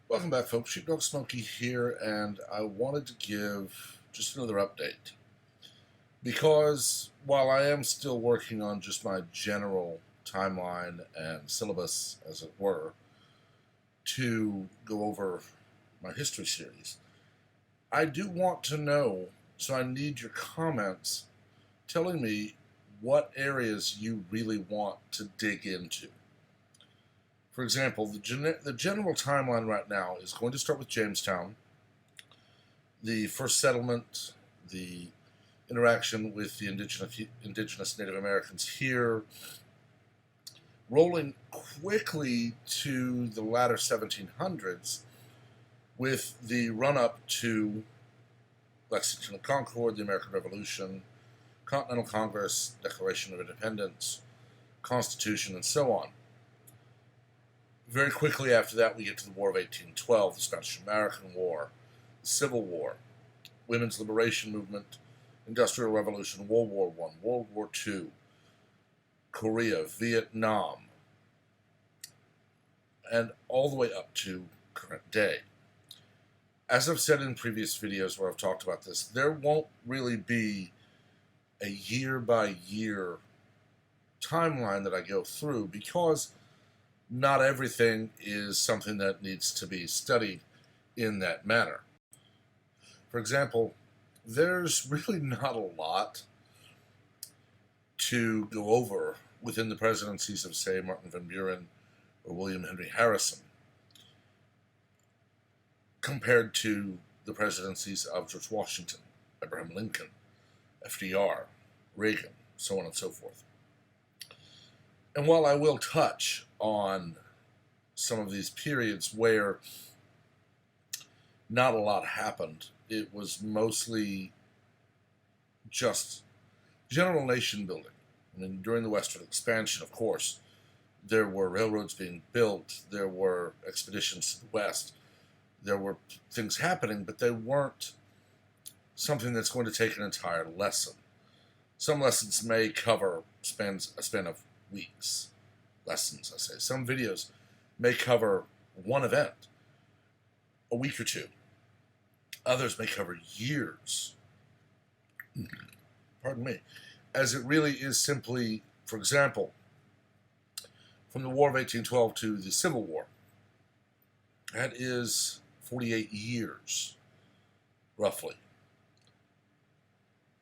Welcome back, folks. Sheepdog Smokey here, and I wanted to give just another update. Because while I am still working on just my general timeline and syllabus, as it were, to go over my history series, I do want to know, so I need your comments telling me what areas you really want to dig into. For example, the general timeline right now is going to start with Jamestown, the first settlement, the interaction with the indigenous Native Americans here, rolling quickly to the latter 1700s with the run-up to Lexington and Concord, the American Revolution, Continental Congress, Declaration of Independence, Constitution, and so on. Very quickly after that, we get to the War of 1812, the Spanish-American War, the Civil War, Women's Liberation Movement, Industrial Revolution, World War I, World War II, Korea, Vietnam, and all the way up to current day. As I've said in previous videos where I've talked about this, there won't really be a year-by-year timeline that I go through because not everything is something that needs to be studied in that manner. For example, there's really not a lot to go over within the presidencies of, say, Martin Van Buren or William Henry Harrison compared to the presidencies of George Washington, Abraham Lincoln, FDR, Reagan, so on and so forth. And while I will touch on some of these periods where not a lot happened, it was mostly just general nation building. I mean, during the Western expansion, of course, there were railroads being built, there were expeditions to the West, there were things happening, but they weren't something that's going to take an entire lesson. Some lessons may cover a span of weeks. Lessons, I say. Some videos may cover one event, a week or two. Others may cover years. Pardon me. As it really is simply, for example, from the War of 1812 to the Civil War. That is 48 years, roughly.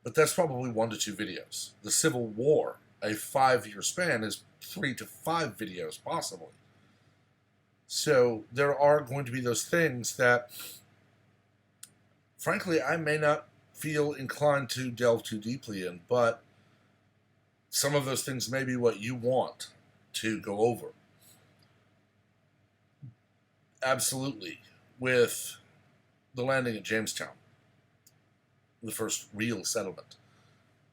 But that's probably 1 to 2 videos. The Civil War, a 5-year span, is 3 to 5 videos, possibly. So there are going to be those things that, frankly, I may not feel inclined to delve too deeply in, but some of those things may be what you want to go over. Absolutely. With the landing at Jamestown, the first real settlement,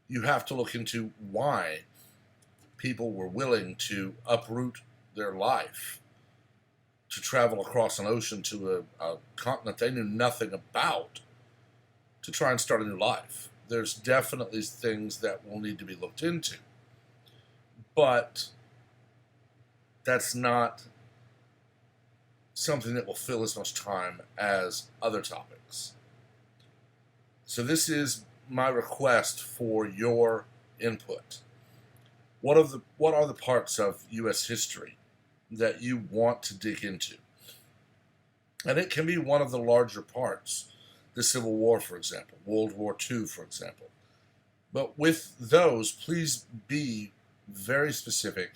you have to look into why people were willing to uproot their life to travel across an ocean to a continent they knew nothing about to try and start a new life. There's definitely things that will need to be looked into. But that's not something that will fill as much time as other topics. So this is my request for your input. What are the parts of U.S. history that you want to dig into? And it can be one of the larger parts, the Civil War, for example, World War II, for example. But with those, please be very specific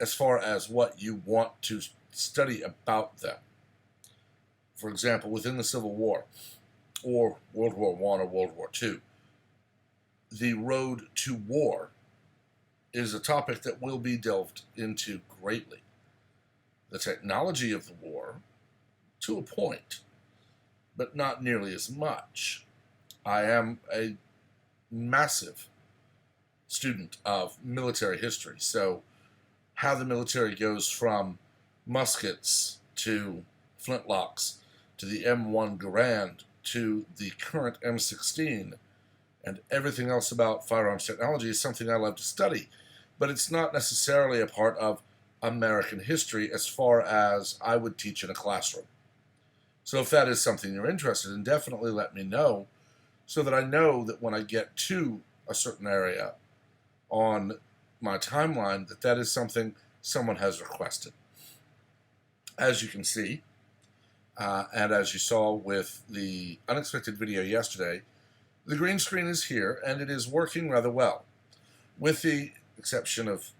as far as what you want to study about them. For example, within the Civil War, or World War I or World War II, the road to war is a topic that will be delved into greatly. The technology of the war, to a point, but not nearly as much. I am a massive student of military history, so how the military goes from muskets to flintlocks to the M1 Garand to the current M16 and everything else about firearms technology is something I love to study, but it's not necessarily a part of American history as far as I would teach in a classroom. So if that is something you're interested in, definitely let me know so that I know that when I get to a certain area on my timeline, that is something someone has requested. As you can see, and as you saw with the unexpected video yesterday, the green screen is here and it is working rather well, with the exception of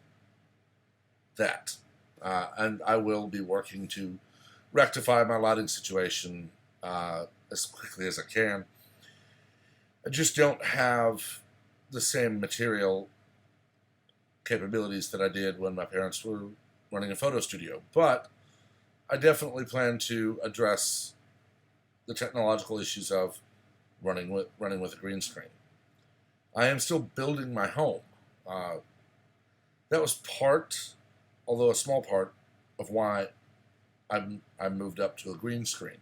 that. And I will be working to rectify my lighting situation as quickly as I can. I just don't have the same material capabilities that I did when my parents were running a photo studio, but I definitely plan to address the technological issues of running with a green screen. I am still building my home. That was part, although a small part, of why I moved up to a green screen.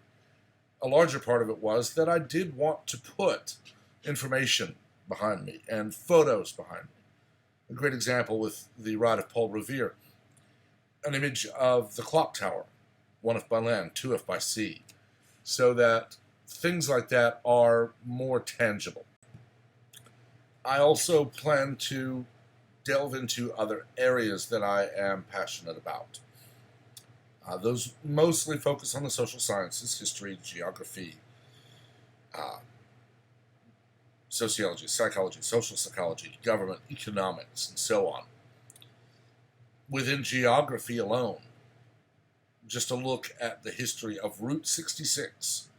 A larger part of it was that I did want to put information behind me and photos behind me. A great example with the ride of Paul Revere, an image of the clock tower, 1F by land, 2F by sea, so that things like that are more tangible. I also plan to delve into other areas that I am passionate about. Those mostly focus on the social sciences, history, geography, sociology, psychology, social psychology, government, economics, and so on. Within geography alone, just a look at the history of Route 66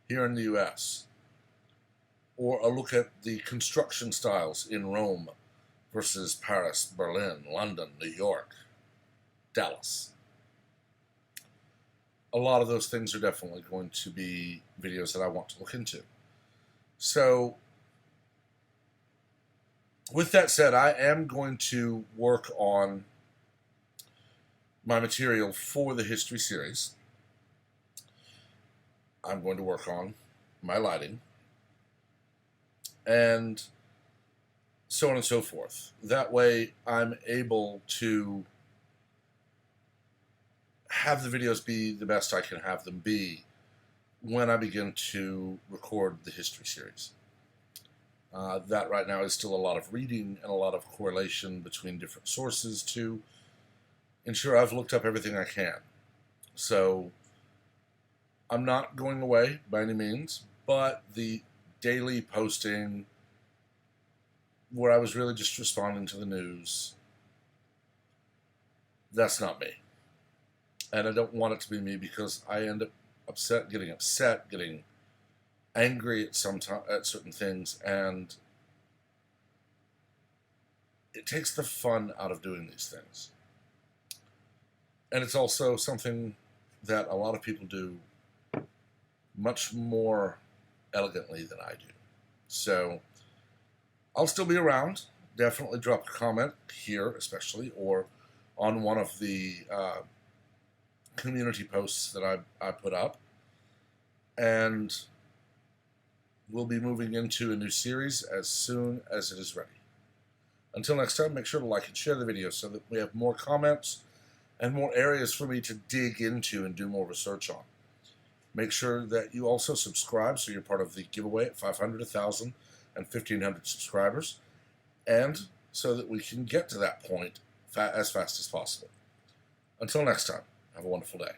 here in the U.S., or a look at the construction styles in Rome versus Paris, Berlin, London, New York, Dallas. A lot of those things are definitely going to be videos that I want to look into. So, with that said, I am going to work on my material for the history series. I'm going to work on my lighting, and so on and so forth. That way I'm able to have the videos be the best I can have them be when I begin to record the history series. That right now is still a lot of reading and a lot of correlation between different sources to ensure I've looked up everything I can. So I'm not going away by any means, but the daily posting where I was really just responding to the news, that's not me. And I don't want it to be me because I end up getting upset, getting angry at certain things, and it takes the fun out of doing these things. And it's also something that a lot of people do much more elegantly than I do. So I'll still be around. Definitely drop a comment here, especially, or on one of the community posts that I put up. And we'll be moving into a new series as soon as it is ready. Until next time, make sure to like and share the video so that we have more comments and more areas for me to dig into and do more research on. Make sure that you also subscribe so you're part of the giveaway at 500, 1,000, and 1,500 subscribers, and so that we can get to that point as fast as possible. Until next time, have a wonderful day.